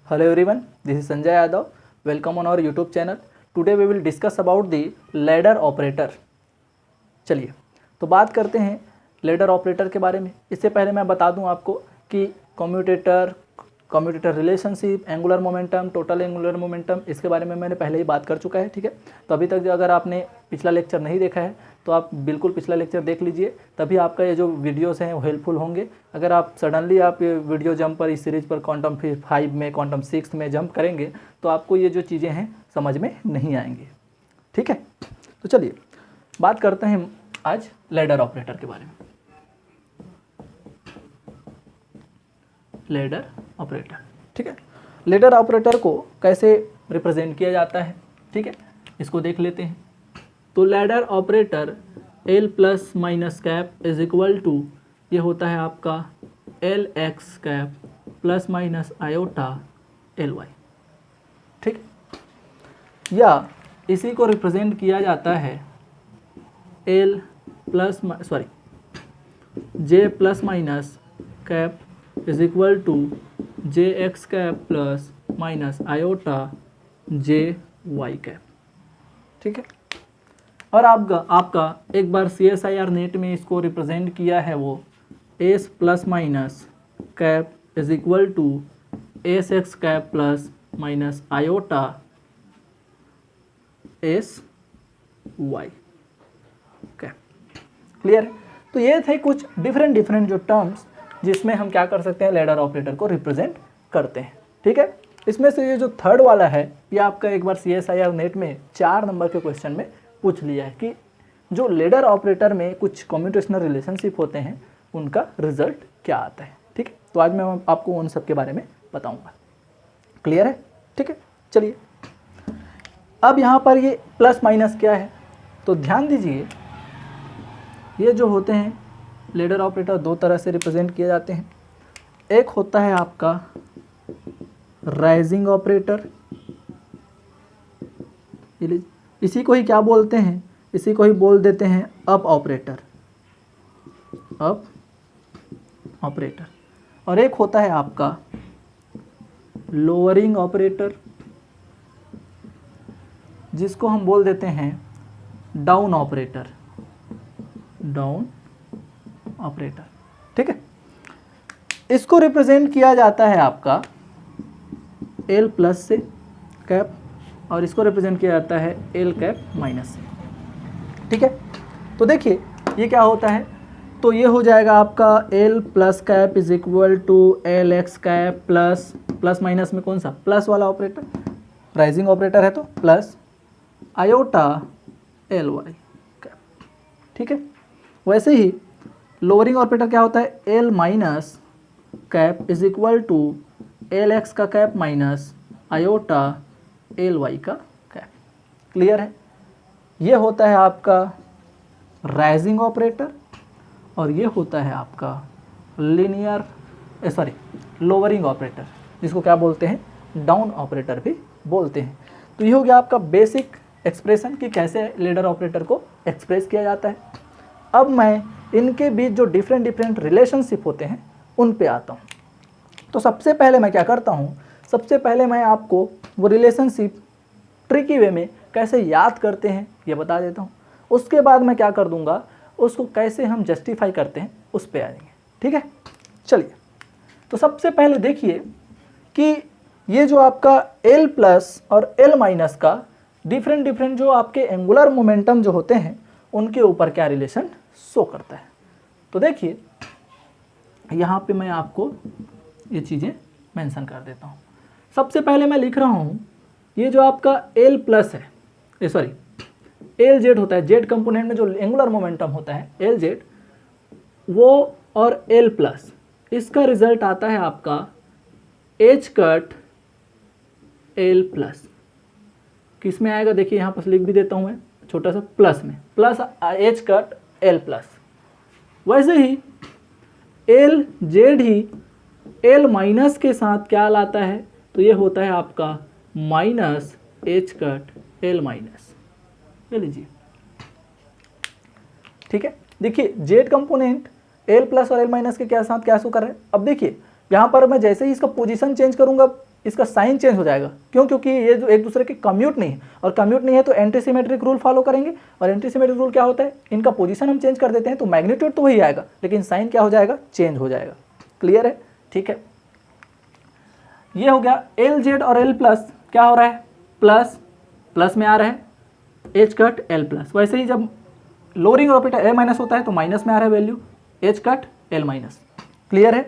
Hello everyone, this is Sanjay Yadav. Welcome on our YouTube channel. Today we will discuss about the ladder operator. चलिए तो बात करते हैं ladder operator के बारे में। इससे पहले मैं बता दूं आपको कि commutator relationship, angular momentum, total angular momentum, इसके बारे में मैंने पहले ही बात कर चुका है। ठीक है, तो अभी तक अगर आपने पिछला लेक्चर नहीं देखा है तो आप बिल्कुल पिछला लेक्चर देख लीजिए, तभी आपका ये जो वीडियोस हैं वो हेल्पफुल होंगे। अगर आप सडनली आप ये वीडियो जंप पर, इस सीरीज़ पर क्वांटम 5 में, क्वांटम 6 में जंप करेंगे तो आपको ये जो चीज़ें हैं समझ में नहीं आएंगी। ठीक है, तो चलिए बात करते हैं आज लैडर ऑपरेटर के बारे में। लैडर ऑपरेटर, ठीक है, लैडर ऑपरेटर को कैसे रिप्रेजेंट किया जाता है, ठीक है, इसको देख लेते हैं। तो ladder operator L plus minus cap is equal to, ये होता है आपका L X cap plus minus iota L Y, ठीक, या इसी को रिप्रेजेंट किया जाता है L plus J plus minus cap is equal to J X cap plus minus iota J Y cap, ठीक है। और आपका एक बार CSIR नेट में इसको रिप्रेजेंट किया है वो S plus minus cap is equal to S X cap plus minus iota S Y cap. Clear? तो ये थे कुछ डिफरेंट जो टर्म्स जिसमें हम क्या कर सकते हैं, लैडर ऑपरेटर को रिप्रेजेंट करते हैं। ठीक है, इसमें से ये जो थर्ड वाला है ये आपका एक बार CSIR नेट में 4 नंबर के क्वेश्चन में पूछ लिया है कि जो लैडर ऑपरेटर में कुछ कम्यूटेशनल रिलेशनशिप होते हैं उनका रिजल्ट क्या आता है। ठीक है, तो आज मैं आपको उन सब के बारे में बताऊंगा। क्लियर है? ठीक है, चलिए अब यहाँ पर ये प्लस माइनस क्या है, तो ध्यान दीजिए ये जो होते हैं लैडर ऑपरेटर 2 तरह से रिप्रेजेंट किए जाते हैं। एक होता है आपका राइजिंग ऑपरेटर, इसी को ही क्या बोलते हैं, इसी को ही बोल देते हैं अप ऑपरेटर, अप ऑपरेटर। और एक होता है आपका लोअरिंग ऑपरेटर, जिसको हम बोल देते हैं डाउन ऑपरेटर, डाउन ऑपरेटर। ठीक है, इसको रिप्रेजेंट किया जाता है आपका L प्लस से कैप, और इसको रिप्रेजेंट किया जाता है L कैप माइनस से। ठीक है, तो देखिए ये क्या होता है, तो ये हो जाएगा आपका L plus cap is equal to L X cap plus minus में कौन सा, प्लस वाला ऑपरेटर, राइजिंग ऑपरेटर है तो plus iota L Y cap. ठीक है, वैसे ही लोअरिंग ऑपरेटर क्या होता है, L minus cap is equal to L X का cap minus iota L Y का कैप। क्लियर है? ये होता है आपका राइजिंग ऑपरेटर, और ये होता है आपका लोअरिंग ऑपरेटर, जिसको क्या बोलते हैं, डाउन ऑपरेटर भी बोलते हैं। तो ये हो गया आपका बेसिक एक्सप्रेशन कि कैसे लैडर ऑपरेटर को एक्सप्रेस किया जाता है। अब मैं इनके बीच जो डिफरेंट रिलेशनशिप होते हैं उन पे आता हूँ। तो सबसे पहले मैं क्या करता हूँ, सबसे पहले मैं आपको वो रिलेशनशिप ट्रिकी वे में कैसे याद करते हैं ये बता देता हूँ। उसके बाद मैं क्या कर दूँगा, उसको कैसे हम जस्टिफाई करते हैं उस पे आएंगे। ठीक है, चलिए तो सबसे पहले देखिए कि ये जो आपका L प्लस और L माइनस का डिफरेंट जो आपके एंगुलर मोमेंटम जो होते हैं उनके ऊपर क्या रिलेशन शो करता है। तो देखिए यहाँ पे मैं आपको ये चीज़ें मेंशन कर देता हूँ। सबसे पहले मैं लिख रहा हूँ ये जो आपका L प्लस है, एल जेड होता है, जेड कंपोनेंट में जो एंगुलर मोमेंटम होता है एल जेड, वो और L प्लस, इसका रिजल्ट आता है आपका एच कट L प्लस। किस में आएगा, देखिए यहाँ पर लिख भी देता हूँ मैं छोटा सा, प्लस में, plus H cut L plus. वैसे ही एल जेड ही L माइनस के साथ क्या लाता है, तो ये होता है आपका minus H cut L minus. ले लीजिए, ठीक है। देखिए जेड कंपोनेंट L प्लस और L माइनस के क्या साथ क्या शो कर रहे हैं। अब देखिए यहाँ पर मैं जैसे ही इसका पोजीशन चेंज करूंगा इसका साइन चेंज हो जाएगा। क्यों? क्योंकि ये जो एक दूसरे के कम्यूट नहीं है, और कम्यूट नहीं है तो एंटी सिमेट्रिक रूल फॉलो करेंगे, और एंटी सिमेट्रिक रूल क्या होता है, इनका पोजीशन हम चेंज कर देते हैं तो मैग्नीट्यूड तो वही आएगा, लेकिन साइन क्या हो जाएगा, चेंज हो जाएगा। क्लियर है? ठीक है, ये हो गया। एल जेड और एल प्लस क्या हो रहा है, प्लस प्लस में आ रहा है एच कट एल प्लस। वैसे ही जब लोअरिंग ऑपरेटर ए माइनस होता है तो माइनस में आ रहा है value H cut L minus. Clear है?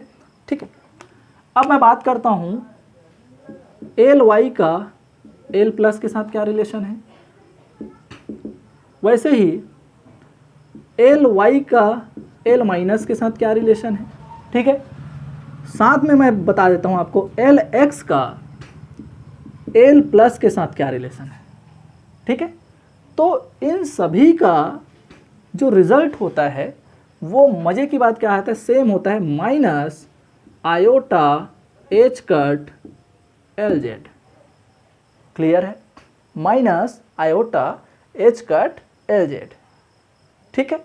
ठीक है, अब मैं बात करता हूँ एल वाई का एल प्लस के साथ क्या रिलेशन है, वैसे ही एल वाई का एल माइनस के साथ क्या रिलेशन है। ठीक है, साथ में मैं बता देता हूँ आपको एल एक्स का एल प्लस के साथ क्या रिलेशन है। ठीक है, तो इन सभी का जो रिजल्ट होता है वो मज़े की बात क्या आता है, सेम होता है, minus iota H cut L Z. Clear है? Minus iota H cut L Z. ठीक है,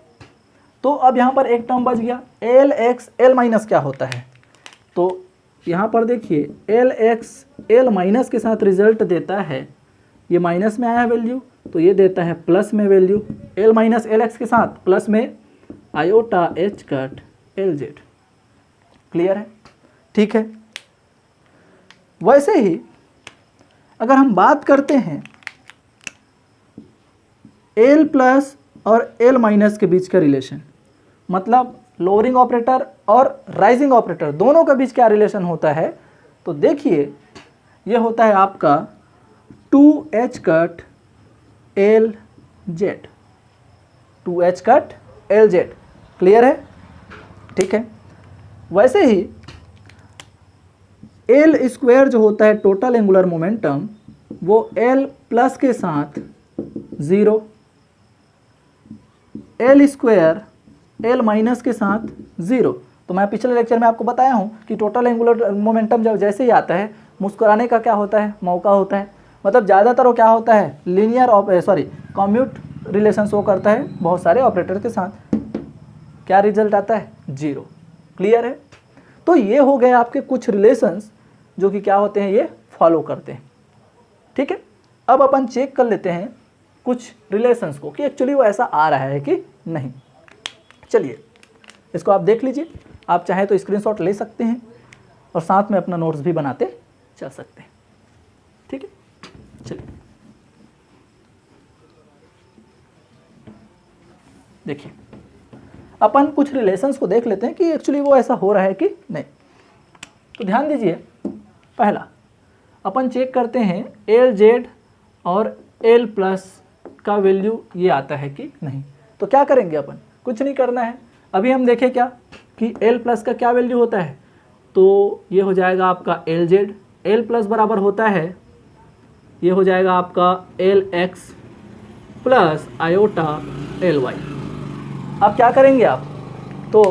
तो अब यहाँ पर एक टर्म बच गया एल एक्स एल माइनस क्या होता है, तो यहाँ पर देखिए एल एक्स एल माइनस के साथ रिजल्ट देता है, ये माइनस में आया है वैल्यू तो ये देता है प्लस में value, L minus L x के साथ प्लस में iota H cut L Z. Clear है? ठीक है, वैसे ही अगर हम बात करते हैं एल प्लस और एल माइनस के बीच का रिलेशन, मतलब लोअरिंग ऑपरेटर और राइजिंग ऑपरेटर दोनों के बीच क्या रिलेशन होता है, तो देखिए ये होता है आपका 2h cut L Z, 2h cut L Z. Clear है? ठीक है, वैसे ही एल स्क्वायर जो होता है टोटल एंगुलर मोमेंटम वो एल प्लस के साथ 0, एल स्क्वायर एल माइनस के साथ 0। तो मैं पिछले लेक्चर में आपको बताया हूँ कि टोटल एंगुलर मोमेंटम जब जैसे ही आता है मुस्कुराने का क्या होता है, मौका होता है, मतलब ज़्यादातर वो क्या होता है, लीनियर कम्यूट रिलेशन शो करता है बहुत सारे ऑपरेटर के साथ। क्या रिजल्ट आता है, 0। क्लियर है? तो ये हो गए आपके कुछ रिलेशंस जो कि क्या होते हैं, ये फॉलो करते हैं। ठीक है, अब अपन चेक कर लेते हैं कुछ रिलेशंस को कि एक्चुअली वो ऐसा आ रहा है कि नहीं। चलिए इसको आप देख लीजिए, आप चाहें तो स्क्रीनशॉट ले सकते हैं और साथ में अपना नोट्स भी बनाते चल सकते हैं। ठीक है, चलिए देखिए अपन कुछ रिलेशंस को देख लेते हैं कि एक्चुअली वो ऐसा हो रहा है कि नहीं। तो ध्यान दीजिए, पहला अपन चेक करते हैं एल जेड और एल प्लस का वैल्यू ये आता है कि नहीं। तो क्या करेंगे अपन, कुछ नहीं करना है, अभी हम देखें क्या कि एल प्लस का क्या वैल्यू होता है, तो ये हो जाएगा आपका एल जेड, एल प्लस बराबर होता है, ये हो जाएगा आपका L X plus iota L Y. अब क्या करेंगे आप, तो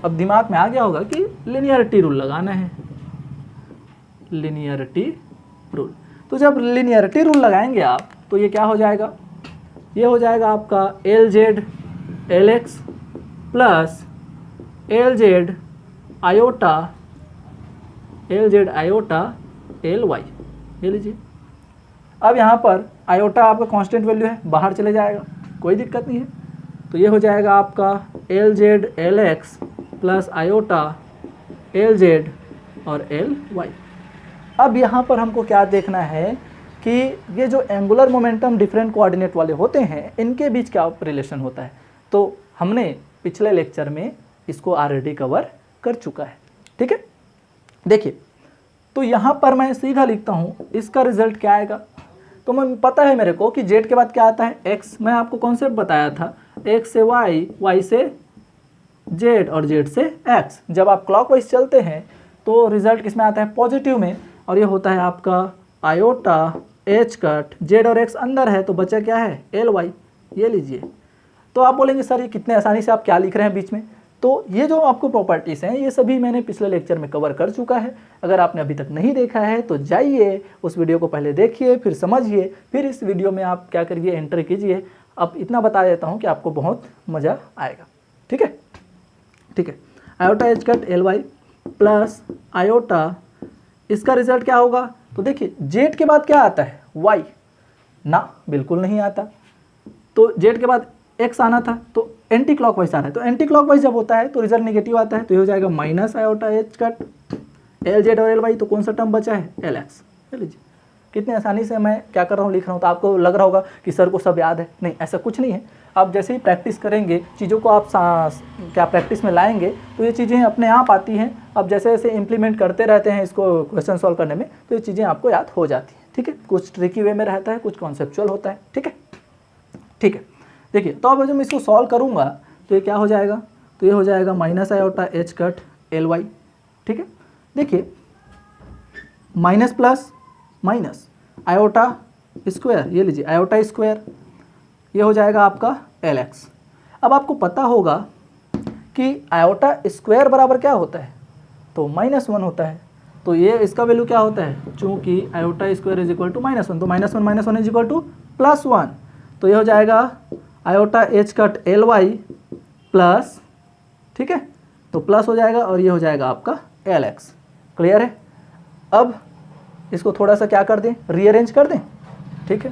अब दिमाग में आ गया होगा कि लिनियरिटी रूल लगाना है, लिनियरिटी रूल। तो जब लिनियरिटी रूल लगाएंगे आप तो ये क्या हो जाएगा, ये हो जाएगा आपका L Z L X plus L Z iota L Y. ये लीजिए, अब यहाँ पर आयोटा आपका कांस्टेंट वैल्यू है, बाहर चले जाएगा, कोई दिक्कत नहीं है। तो ये हो जाएगा आपका L Z L X plus iota L Z और एल वाई। अब यहाँ पर हमको क्या देखना है कि ये जो एंगुलर मोमेंटम डिफरेंट कोऑर्डिनेट वाले होते हैं इनके बीच क्या रिलेशन होता है, तो हमने पिछले लेक्चर में इसको ऑलरेडी कवर कर चुका है। ठीक है, देखिए तो यहाँ पर मैं सीधा लिखता हूँ इसका रिजल्ट क्या आएगा। तो मैं पता है मेरे को कि जेड के बाद क्या आता है, एक्स। मैं आपको कॉन्सेप्ट बताया था, एक्स से वाई, वाई से जेड और जेड से एक्स। जब आप क्लॉकवाइज चलते हैं तो रिजल्ट किस में आता है, पॉजिटिव में, और ये होता है आपका आयोटा एच कट, जेड और एक्स अंदर है तो बचा क्या है, एल वाई। ये लीजिए, तो आप बोलेंगे सर ये कितने आसानी से आप क्या लिख रहे हैं बीच में। तो ये जो आपको प्रॉपर्टीज़ हैं ये सभी मैंने पिछले लेक्चर में कवर कर चुका है। अगर आपने अभी तक नहीं देखा है तो जाइए उस वीडियो को पहले देखिए, फिर समझिए, फिर इस वीडियो में आप क्या करिए, एंटर कीजिए। अब इतना बता देता हूँ कि आपको बहुत मज़ा आएगा। ठीक है, ठीक है, iota H cut L Y plus iota इसका रिजल्ट क्या होगा? तो देखिए जेड के बाद क्या आता है? वाई ना, बिल्कुल नहीं आता। तो जेड के बाद एक्स आना था, तो एंटी क्लॉकवाइज आ रहा है। तो एंटी क्लॉकवाइज जब होता है तो रिजल्ट नेगेटिव आता है। तो ये हो जाएगा minus iota H cut L Z और एल वाई। तो कौन सा टर्म बचा है? L x. लीजिए कितनी आसानी से मैं क्या कर रहा हूँ, लिख रहा हूँ। तो आपको लग रहा होगा कि सर को सब याद है। नहीं, ऐसा कुछ नहीं है। आप जैसे ही प्रैक्टिस करेंगे, चीज़ों को आप क्या प्रैक्टिस में लाएंगे तो ये चीज़ें अपने आप आती हैं। आप जैसे जैसे इम्प्लीमेंट करते रहते हैं इसको क्वेश्चन सॉल्व करने में, तो ये चीज़ें आपको याद हो जाती हैं। ठीक है, कुछ ट्रिकी वे में रहता है, कुछ कॉन्सेप्चुअल होता है। ठीक है, ठीक है। देखिए तो अब जब मैं इसको सॉल्व करूँगा तो ये क्या हो जाएगा? तो ये हो जाएगा minus iota H cut L Y. ठीक है, देखिए minus plus minus iota square, ये लीजिए आयोटा स्क्वायर, ये हो जाएगा आपका एल एक्स। अब आपको पता होगा कि आयोटा स्क्वायर बराबर क्या होता है? तो -1 होता है। तो ये इसका वैल्यू क्या होता है? चूँकि iota square is equal to -1, तो -1 इज इक्वल टू +1। तो ये हो जाएगा iota H cut L Y plus, ठीक है, तो प्लस हो जाएगा और ये हो जाएगा आपका एल एक्स। क्लियर है? अब इसको थोड़ा सा क्या कर दें, रीअरेंज कर दें। ठीक है,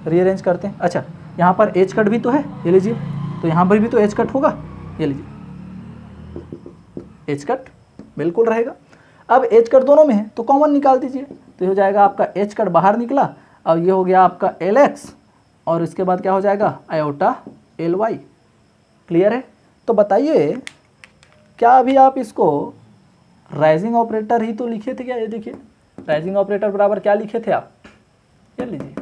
रीअरेंज करते हैं। अच्छा, यहाँ पर एच कट भी तो है, ये लीजिए, तो यहाँ पर भी तो एच कट होगा, ये लीजिए एच कट बिल्कुल रहेगा। अब एच कट दोनों में है तो कॉमन निकाल दीजिए। तो ये हो जाएगा आपका एच कट बाहर निकला और ये हो गया आपका एल एक्स और इसके बाद क्या हो जाएगा? Iota L Y. क्लियर है? तो बताइए क्या अभी आप इसको राइजिंग ऑपरेटर ही तो लिखे थे क्या? ये देखिए राइजिंग ऑपरेटर बराबर क्या लिखे थे आप? ये लीजिए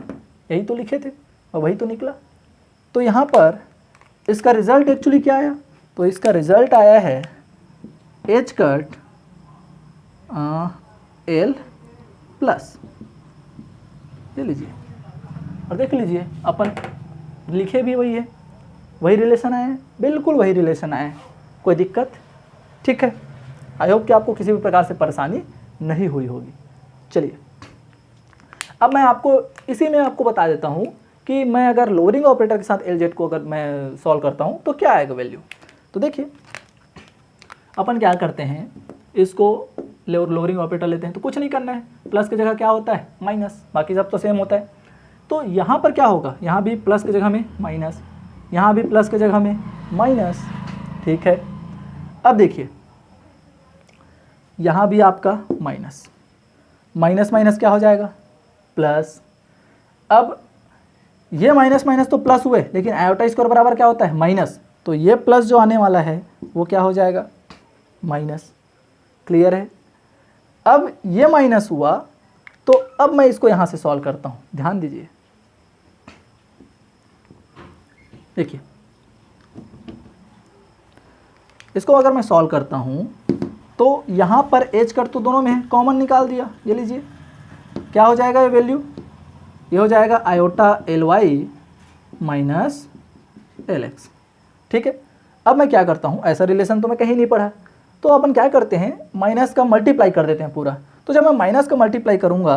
यही तो लिखे थे और वही तो निकला। तो यहाँ पर इसका रिजल्ट एक्चुअली क्या आया? तो इसका रिजल्ट आया है एच कट एल प्लस, ये लीजिए और देख लीजिए अपन लिखे भी वही है, वही रिलेशन आया है, बिल्कुल वही रिलेशन आया है। कोई दिक्कत? ठीक है, आई होप कि आपको किसी भी प्रकार से परेशानी नहीं हुई होगी। चलिए अब मैं आपको इसी में आपको बता देता हूँ कि मैं अगर लोअरिंग ऑपरेटर के साथ एल जेड को अगर मैं सॉल्व करता हूँ तो क्या आएगा वैल्यू। तो देखिए अपन क्या करते हैं, इसको लोअरिंग ऑपरेटर लेते हैं तो कुछ नहीं करना है, प्लस की जगह क्या होता है? माइनस, बाकी सब तो सेम होता है। तो यहाँ पर क्या होगा? यहाँ भी प्लस की जगह में माइनस, यहाँ भी प्लस की जगह में माइनस। ठीक है, अब देखिए यहाँ भी आपका माइनस, माइनस माइनस क्या हो जाएगा? प्लस। अब ये माइनस माइनस तो प्लस हुए, लेकिन आयोटा स्क्वायर बराबर क्या होता है? माइनस। तो ये प्लस जो आने वाला है वो क्या हो जाएगा? माइनस। क्लियर है? अब ये माइनस हुआ तो अब मैं इसको यहाँ से सॉल्व करता हूँ, ध्यान दीजिए। देखिए इसको अगर मैं सॉल्व करता हूँ तो यहाँ पर एच कट तो दोनों में है, कॉमन निकाल दिया, ये लीजिए क्या हो जाएगा ये वैल्यू? ये हो जाएगा iota L Y minus L X. ठीक है, अब मैं क्या करता हूँ, ऐसा रिलेशन तो मैं कहीं नहीं पढ़ा, तो अपन क्या करते हैं माइनस का मल्टीप्लाई कर देते हैं पूरा। तो जब मैं माइनस का मल्टीप्लाई करूँगा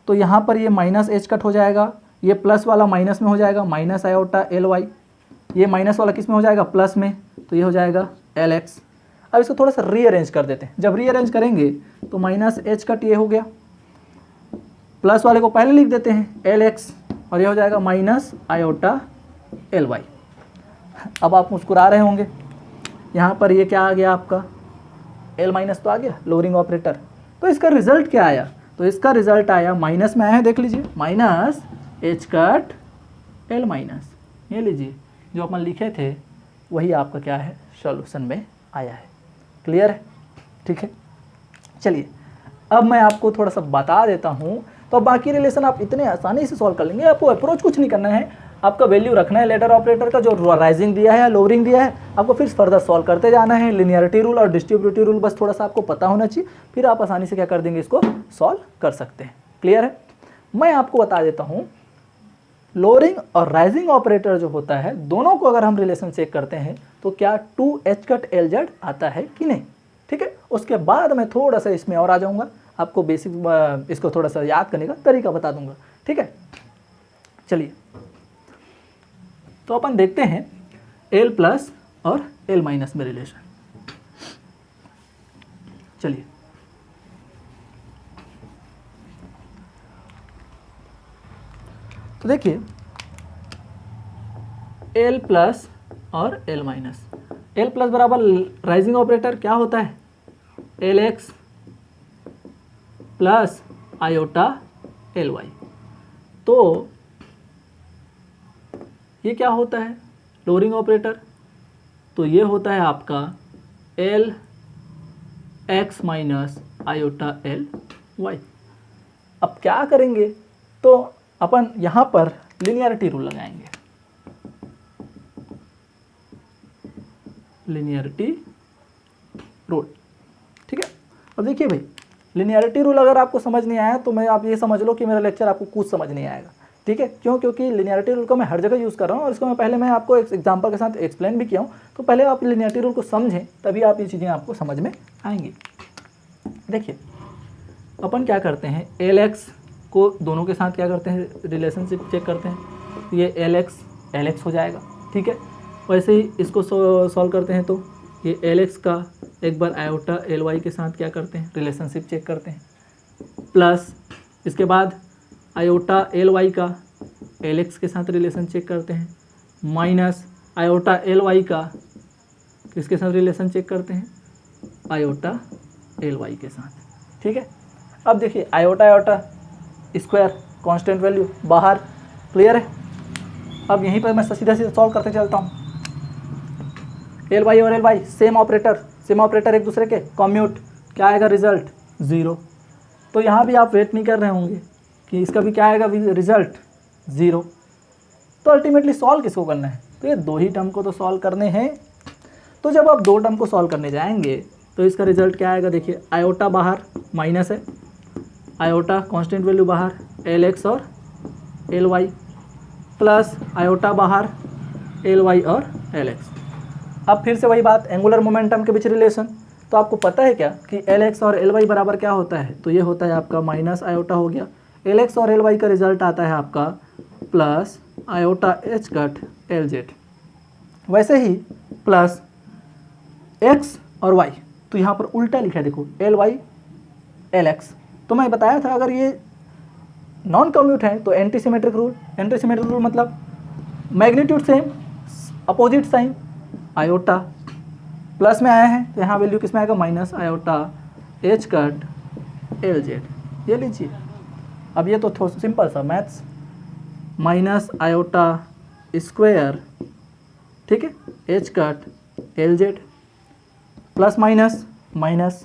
तो यहाँ पर ये माइनस एच कट हो जाएगा, ये प्लस वाला माइनस में हो जाएगा, माइनस आयोटा एल वाई, ये माइनस वाला किस में हो जाएगा? प्लस में, तो ये हो जाएगा एल एक्स। अब इसको थोड़ा सा रीअरेंज कर देते हैं। जब रीअरेंज करेंगे तो माइनस एच कट ये हो गया, प्लस वाले को पहले लिख देते हैं एल एक्स और ये हो जाएगा माइनस आयोटा एल वाई। अब आप मुस्कुरा रहे होंगे, यहाँ पर ये क्या आ गया आपका? एल माइनस तो आ गया, लोअरिंग ऑपरेटर। तो इसका रिजल्ट क्या आया? तो इसका रिजल्ट आया माइनस में आया है, देख लीजिए minus H cut L minus, ये लीजिए जो अपन लिखे थे वही आपका क्या है? सॉल्यूशन में आया है। क्लियर है? ठीक है, चलिए अब मैं आपको थोड़ा सा बता देता हूँ। तो बाकी रिलेशन आप इतने आसानी से सॉल्व कर लेंगे, आपको अप्रोच कुछ नहीं करना है, आपका वैल्यू रखना है लेटर ऑपरेटर का, जो राइजिंग दिया है या लोअरिंग दिया है आपको फिर फर्दर सॉल्व करते जाना है। लिनियरिटी रूल और डिस्ट्रीब्यूटिव रूल बस थोड़ा सा आपको पता होना चाहिए, फिर आप आसानी से क्या कर देंगे, इसको सॉल्व कर सकते हैं। क्लियर है? मैं आपको बता देता हूँ लोअरिंग और राइजिंग ऑपरेटर जो होता है दोनों को अगर हम रिलेशन चेक करते हैं तो क्या 2h कट एल जेड आता है कि नहीं। ठीक है, उसके बाद मैं थोड़ा सा इसमें और आ जाऊँगा, आपको बेसिक इसको थोड़ा सा याद करने का तरीका बता दूंगा। ठीक है, चलिए तो अपन देखते हैं एल प्लस और एल माइनस में रिलेशन। चलिए तो देखिए एल प्लस और एल माइनस, एल प्लस बराबर राइजिंग ऑपरेटर क्या होता है, L X plus iota L Y. तो ये क्या होता है लोअरिंग ऑपरेटर, तो ये होता है आपका L X minus iota L Y. अब क्या करेंगे, तो अपन यहाँ पर लिनियरिटी रूल लगाएंगे, लिनियरिटी रूल, ठीक है। अब देखिए भाई, लिनियरिटी रूल अगर आपको समझ नहीं आया तो मैं आप ये समझ लो कि मेरा लेक्चर आपको कुछ समझ नहीं आएगा, ठीक है। क्यों, क्योंकि लिनियरिटी रूल को मैं हर जगह यूज़ कर रहा हूँ और इसको मैं आपको एक एग्जांपल के साथ एक्सप्लेन भी किया हूँ। तो पहले आप लिनियरिटी रूल को समझें, तभी आप ये चीज़ें आपको समझ में आएंगी। देखिए अपन क्या करते हैं, एल एक्स को दोनों के साथ क्या करते हैं, रिलेशनशिप चेक करते हैं। तो ये एल एक्स हो जाएगा, ठीक है। वैसे ही इसको सॉल्व करते हैं, तो ये एल एक्स का एक बार आयोटा एल वाई के साथ क्या करते हैं, रिलेशनशिप चेक करते हैं, प्लस इसके बाद आयोटा एल वाई का एल एक्स के साथ रिलेशन चेक करते हैं, माइनस आयोटा एल वाई का किसके साथ रिलेशन चेक करते हैं, आयोटा एल वाई के साथ, ठीक है। अब देखिए आयोटा स्क्वायर कांस्टेंट वैल्यू बाहर, क्लियर है। अब यहीं पर मैं सीधा सॉल्व करते चलता हूँ। एल वाई और एल वाई सेम ऑपरेटर एक दूसरे के कॉम्यूट, क्या आएगा रिजल्ट 0। तो यहाँ भी आप वेट नहीं कर रहे होंगे कि इसका भी क्या आएगा रिजल्ट 0। तो अल्टीमेटली सॉल्व किसको करना है, तो ये दो ही टर्म को तो सॉल्व करने हैं। तो जब आप दो टर्म को सॉल्व करने जाएंगे तो इसका रिजल्ट क्या आएगा, देखिए आयोटा बाहर माइनस है, आयोटा कांस्टेंट वैल्यू बाहर एल एक्स और एल वाई, प्लस आयोटा बाहर एल वाई और एल एक्स। अब फिर से वही बात, एंगुलर मोमेंटम के बीच रिलेशन। तो आपको पता है क्या कि एल एक्स और एल वाई बराबर क्या होता है, तो ये होता है आपका माइनस आयोटा हो गया, एल एक्स और एल वाई का रिजल्ट आता है आपका plus iota H cut L Z. वैसे ही प्लस एक्स और वाई, तो यहाँ पर उल्टा लिखा है, देखो एल वाई एल एक्स। तो मैं बताया था अगर ये नॉन कम्यूट है तो एंटी सिमेट्रिक रूल मतलब magnitude same opposite sign, iota plus में आया है तो यहाँ वैल्यू किस में आएगा, minus iota H cut L Z. ये लीजिए, अब ये तो थोड़ा सिंपल सा मैथ्स, माइनस आयोटा स्क्वायर, ठीक है, H cut L Z, plus minus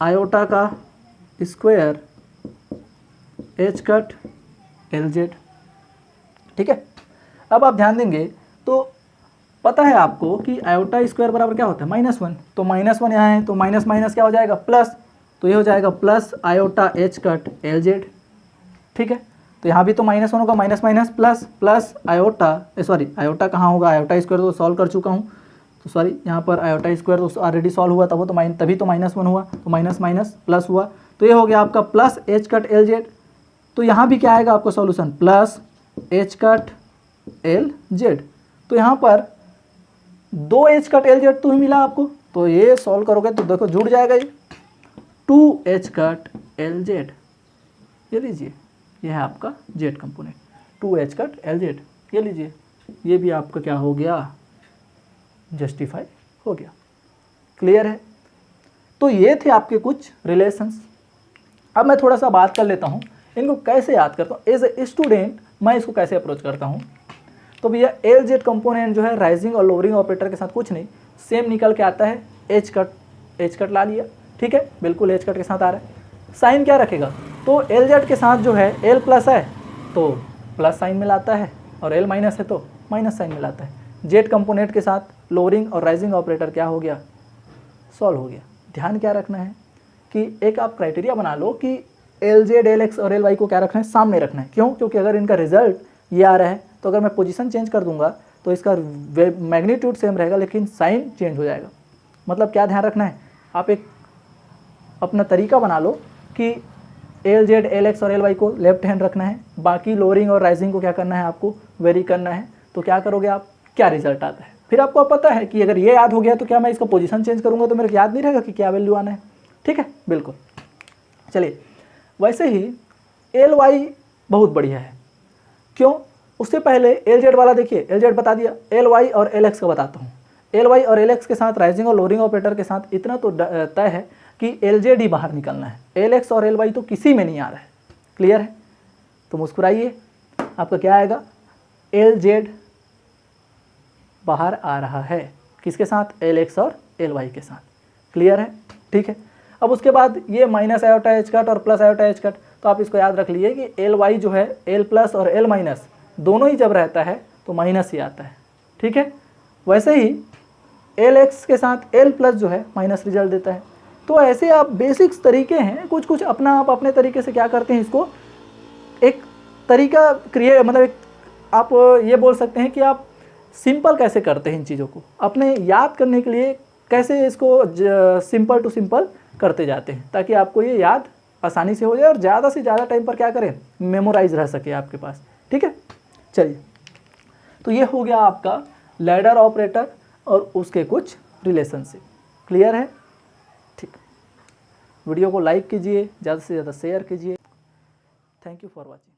iota का square H cut L Z, ठीक है। अब आप ध्यान देंगे तो पता है आपको कि आयोटा स्क्वायर बराबर क्या होता है, -1। तो -1 यहाँ है तो माइनस माइनस क्या हो जाएगा, प्लस, तो ये हो जाएगा plus iota H cut L Z, ठीक है। तो यहाँ भी तो -1 होगा, minus minus plus, plus iota iota कहाँ होगा, आयोटा स्क्वायर तो सॉल्व कर चुका हूँ, तो सॉरी यहाँ पर आयोटा स्क्वायर तो ऑलरेडी सॉल्व हुआ था, वो तो तभी तो -1 हुआ, तो माइनस माइनस प्लस हुआ, तो ये हो गया आपका plus H cut L Z. तो यहाँ भी क्या आएगा आपका solution, plus H cut L Z. तो यहाँ पर 2 एच कट एल जेड तो ही मिला आपको, तो ये सॉल्व करोगे तो देखो जुड़ जाएगा ये 2 एच कट एल जेड। ये लीजिए, ये है आपका Z component 2 H cut L Z. ये लीजिए, ये भी आपका क्या हो गया, जस्टिफाई हो गया, क्लियर है। तो ये थे आपके कुछ रिलेशंस। अब मैं थोड़ा सा बात कर लेता हूँ इनको कैसे याद करता हूँ, एज ए स्टूडेंट मैं इसको कैसे अप्रोच करता हूँ। तो भैया एल जेड कंपोनेंट जो है राइजिंग और लोअरिंग ऑपरेटर के साथ कुछ नहीं, सेम निकल के आता है एच कट ला लिया, ठीक है, बिल्कुल एच कट के साथ आ रहा है। साइन क्या रखेगा, तो एल जेड के साथ जो है एल प्लस है तो प्लस साइन मिलाता है, और एल माइनस है तो माइनस साइन मिलाता है। जेड कंपोनेंट के साथ लोअरिंग और राइजिंग ऑपरेटर क्या हो गया, सॉल्व हो गया। ध्यान क्या रखना है कि एक आप क्राइटेरिया बना लो कि एल जेड एल एक्स और एल वाई को क्या रखना है, सामने रखना है। क्यों, क्योंकि अगर इनका रिजल्ट ये आ रहा है तो अगर मैं पोजीशन चेंज कर दूंगा तो इसका मैग्नीट्यूड सेम रहेगा लेकिन साइन चेंज हो जाएगा। मतलब क्या ध्यान रखना है, आप एक अपना तरीका बना लो कि एल जेड एल एक्स और एल वाई को लेफ्ट हैंड रखना है, बाकी लोअरिंग और राइजिंग को क्या करना है, आपको वेरी करना है। तो क्या करोगे आप, क्या रिजल्ट आता है, फिर आपको पता है कि अगर ये याद हो गया तो क्या मैं इसका पोजीशन चेंज करूंगा तो मेरे को याद नहीं रहेगा कि क्या वैल्यू आना है, ठीक है, बिल्कुल। चलिए, वैसे ही एल वाई बहुत बढ़िया है, क्यों? उससे पहले एल जेड वाला देखिए, एल जेड बता दिया, एल वाई और एल एक्स का बताता हूँ। एल वाई और एल एक्स के साथ राइजिंग और लोअरिंग ऑपरेटर के साथ इतना तो तय है कि एल जेड ही बाहर निकलना है, एल एक्स और एल वाई तो किसी में नहीं आ रहा है। क्लियर है? तो मुस्कुराइए, आपका क्या आएगा? एल जेड बाहर आ रहा है, किसके साथ? एल एक्स और एल वाई के साथ। क्लियर है? ठीक है। अब उसके बाद ये माइनस आयोटा एच कट और प्लस आयोटा एच कट, तो आप इसको याद रख लीजिए कि एल वाई जो है, एल प्लस और एल माइनस दोनों ही जब रहता है तो माइनस ही आता है। ठीक है। वैसे ही एल एक्स के साथ एल प्लस जो है माइनस रिजल्ट देता है। तो ऐसे आप बेसिक्स तरीके हैं, कुछ कुछ अपना आप अपने तरीके से क्या करते हैं, इसको एक तरीका क्रिएट, मतलब एक आप ये बोल सकते हैं कि आप सिंपल कैसे करते हैं इन चीज़ों को, अपने याद करने के लिए कैसे इसको सिंपल टू सिंपल करते जाते हैं, ताकि आपको ये याद आसानी से हो जाए और ज़्यादा से ज़्यादा टाइम पर क्या करें, मेमोराइज रह सके आपके पास। ठीक है, चलिए, तो ये हो गया आपका लैडर ऑपरेटर और उसके कुछ रिलेशनशिप। क्लियर है? ठीक, वीडियो को लाइक कीजिए, ज़्यादा से ज़्यादा शेयर कीजिए। Thank you for watching.